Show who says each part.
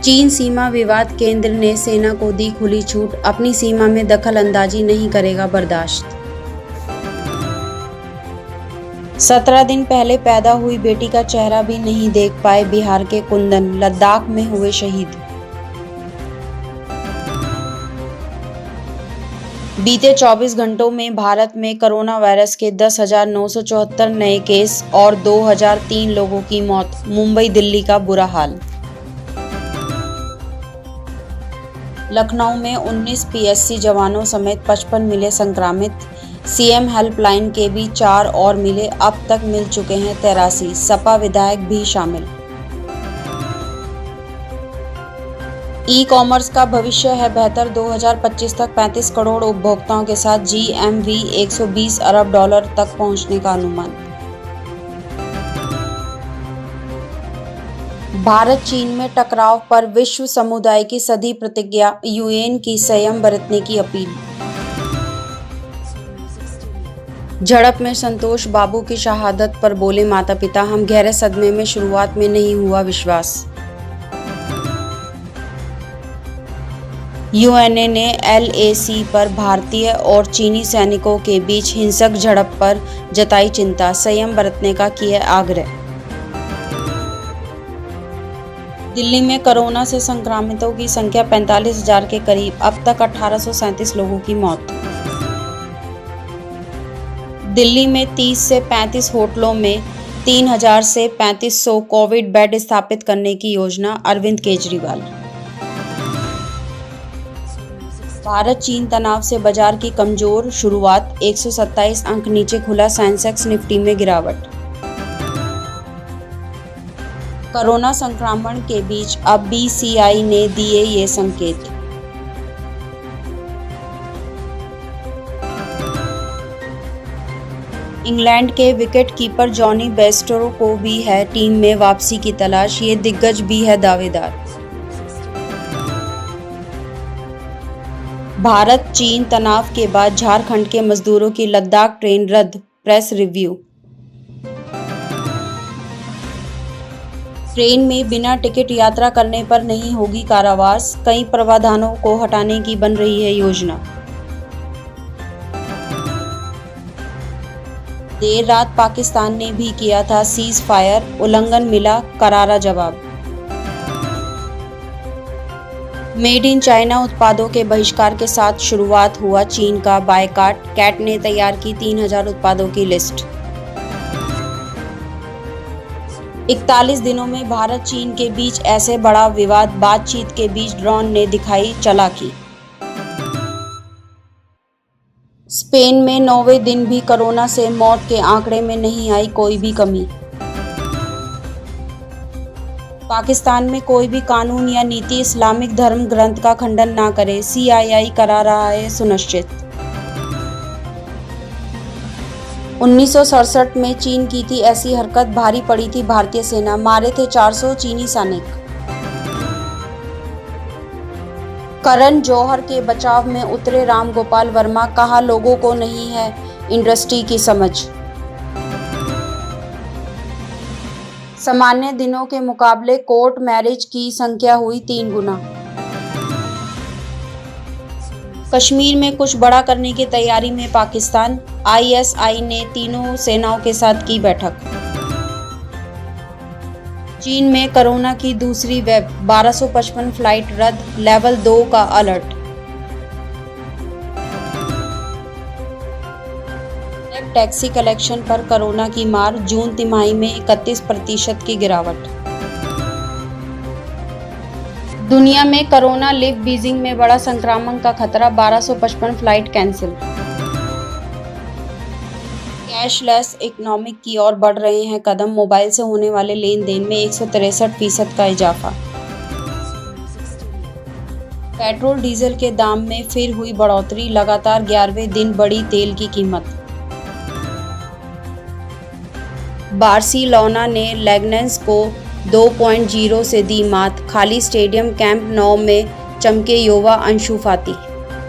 Speaker 1: चीन सीमा विवाद केंद्र ने सेना को दी खुली छूट, अपनी सीमा में दखल अंदाजी नहीं करेगा बर्दाश्त। 17 दिन पहले पैदा हुई बेटी का चेहरा भी नहीं देख पाए बिहार के कुंदन, लद्दाख में हुए शहीद। बीते 24 घंटों में भारत में कोरोना वायरस के 10,974 नए केस और 2003 लोगों की मौत। मुंबई दिल्ली का बुरा हाल। लखनऊ में 19 पीएससी जवानों समेत 55 मिले संक्रमित। सीएम हेल्पलाइन के भी 4 और मिले, अब तक मिल चुके हैं 83। सपा विधायक भी शामिल। ई कॉमर्स का भविष्य है बेहतर, 2025 तक 35 करोड़ उपभोक्ताओं के साथ जीएमवी $120 अरब तक पहुंचने का अनुमान। भारत चीन में टकराव पर विश्व समुदाय की सधी प्रतिज्ञा, यूएन की संयम बरतने की अपील। झड़प में संतोष बाबू की शहादत पर बोले माता पिता, हम गहरे सदमे में, शुरुआत में नहीं हुआ विश्वास। यूएनए ने एलएसी पर भारतीय और चीनी सैनिकों के बीच हिंसक झड़प पर जताई चिंता, संयम बरतने का किया आग्रह। दिल्ली में कोरोना से संक्रमितों की संख्या 45,000 के करीब, अब तक 1837 लोगों की मौत। दिल्ली में 30 से 35 होटलों में 3,000 से 3,500 कोविड बेड स्थापित करने की योजना, अरविंद केजरीवाल। भारत चीन तनाव से बाजार की कमजोर शुरुआत, 127 अंक नीचे खुला सेंसेक्स, निफ्टी में गिरावट। कोरोना संक्रमण के बीच अब बीसीआई ने दिए ये संकेत। इंग्लैंड के विकेट कीपर जॉनी बेस्टरो को भी है टीम में वापसी की तलाश, ये दिग्गज भी है दावेदार। भारत चीन तनाव के बाद झारखंड के मजदूरों की लद्दाख ट्रेन रद्द, प्रेस रिव्यू। ट्रेन में बिना टिकट यात्रा करने पर नहीं होगी कारावास, कई प्रावधानों को हटाने की बन रही है योजना। देर रात पाकिस्तान ने भी किया था सीज फायर, उल्लंघन मिला करारा जवाब। मेड इन चाइना उत्पादों के बहिष्कार के साथ शुरुआत हुआ चीन का बायकॉट, कैट ने तैयार की 3,000 उत्पादों की लिस्ट। 41 दिनों में भारत चीन के बीच ऐसे बड़ा विवाद, बातचीत के बीच ड्रोन ने दिखाई चालाकी। स्पेन में 9वें दिन भी कोरोना से मौत के आंकड़े में नहीं आई कोई भी कमी। पाकिस्तान में कोई भी कानून या नीति इस्लामिक धर्म ग्रंथ का खंडन ना करे, सीआईआई करा रहा है सुनिश्चित। 1967 में चीन की थी ऐसी हरकत, भारी पड़ी थी भारतीय सेना, मारे थे 400 चीनी सैनिक। करण जौहर के बचाव में उतरे रामगोपाल वर्मा, कहा लोगों को नहीं है इंडस्ट्री की समझ। सामान्य दिनों के मुकाबले कोर्ट मैरिज की संख्या हुई 3 गुना। कश्मीर में कुछ बड़ा करने की तैयारी में पाकिस्तान, आईएसआई ने तीनों सेनाओं के साथ की बैठक। चीन में कोरोना की दूसरी वेव, 1255 फ्लाइट रद्द, लेवल 2 का अलर्ट। टैक्सी कलेक्शन पर कोरोना की मार, जून तिमाही में 31% की गिरावट। दुनिया में कोरोना लिव बीजिंग में बड़ा संक्रमण का खतरा, 1255 फ्लाइट कैंसिल। कैशलेस इकोनॉमी की ओर बढ़ रहे हैं कदम, मोबाइल से होने वाले लेन देन में 163% का इजाफा। पेट्रोल डीजल के दाम में फिर हुई बढ़ोतरी, लगातार 11वें दिन बढ़ी तेल की कीमत। बार्सिलोना ने लेगनेस को 2-0 से दी मात, खाली स्टेडियम कैंप नौ में चमके युवा अंशु फाती।